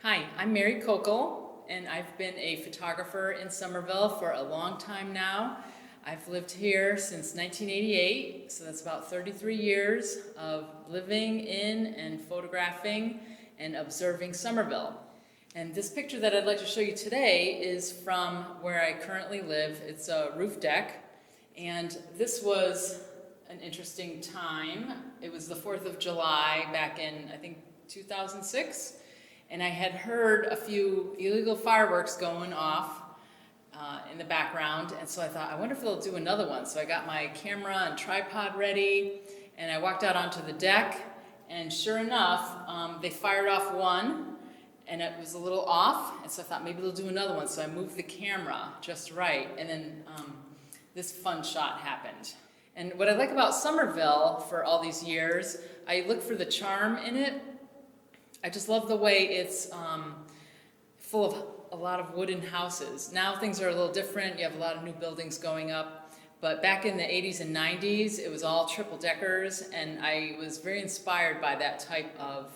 Hi, I'm Mary Kocol, and I've been a photographer in Somerville for a long time now. I've lived here since 1988, so that's about 33 years of living in and photographing and observing Somerville. And this picture that I'd like to show you today is from where I currently live. It's a roof deck, and this was an interesting time. It was the 4th of July back in, I think, 2006. And I had heard a few illegal fireworks going off in the background, and so I thought, I wonder if they'll do another one. So I got my camera and tripod ready, and I walked out onto the deck, and sure enough, they fired off one, and it was a little off, and so I thought maybe they'll do another one. So I moved the camera just right, and then this fun shot happened. And what I like about Somerville for all these years, I look for the charm in it. I just love the way it's full of a lot of wooden houses. Now things are a little different. You have a lot of new buildings going up. But back in the 80s and 90s, it was all triple deckers, and I was very inspired by that type of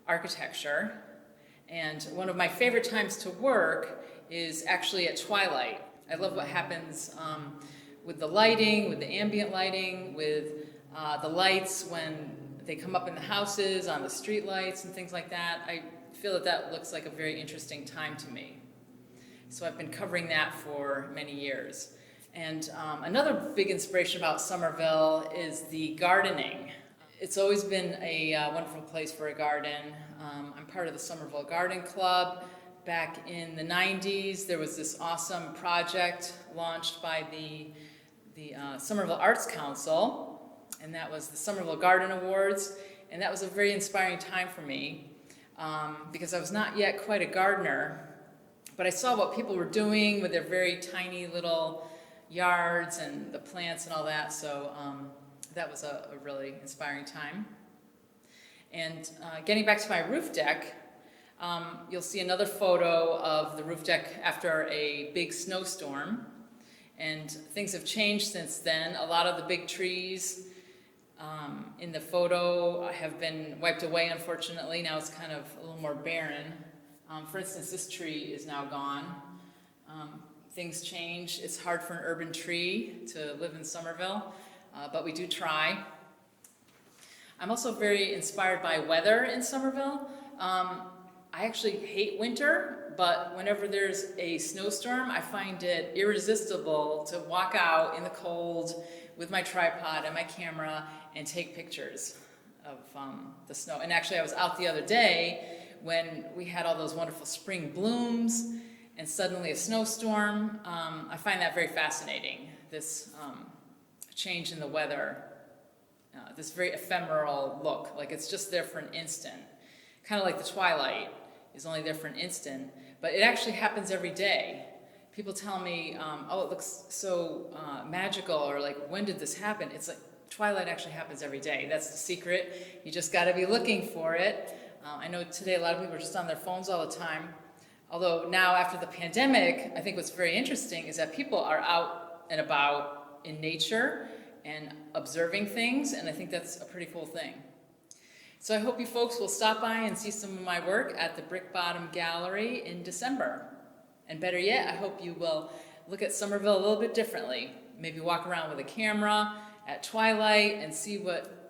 architecture. And one of my favorite times to work is actually at twilight. I love what happens with the lighting, with the ambient lighting, with the lights when they come up in the houses, on the street lights and things like that. I feel that that looks like a very interesting time to me. So I've been covering that for many years. And another big inspiration about Somerville is the gardening. It's always been a wonderful place for a garden. I'm part of the Somerville Garden Club. Back in the 90s, there was this awesome project launched by the Somerville Arts Council, and that was the Somerville Garden Awards, and that was a very inspiring time for me because I was not yet quite a gardener, but I saw what people were doing with their very tiny little yards and the plants and all that, so that was a really inspiring time. And getting back to my roof deck, you'll see another photo of the roof deck after a big snowstorm, and things have changed since then. A lot of the big trees in the photo have been wiped away, unfortunately. Now it's kind of a little more barren. For instance, this tree is now gone. Things change. It's hard for an urban tree to live in Somerville, but we do try. I'm also very inspired by weather in Somerville. I actually hate winter, but whenever there's a snowstorm, I find it irresistible to walk out in the cold with my tripod and my camera and take pictures of the snow. And actually, I was out the other day when we had all those wonderful spring blooms and suddenly a snowstorm. I find that very fascinating, this change in the weather, this very ephemeral look, like it's just there for an instant. Kind of like the twilight is only there for an instant, but it actually happens every day. People tell me, oh, it looks so magical, or like, when did this happen? It's like, twilight actually happens every day. That's the secret. You just got to be looking for it. I know today a lot of people are just on their phones all the time. Although now, after the pandemic, I think what's very interesting is that people are out and about in nature and observing things, and I think that's a pretty cool thing. So I hope you folks will stop by and see some of my work at the Brickbottom Gallery in December. And better yet, I hope you will look at Somerville a little bit differently. Maybe walk around with a camera at twilight and see what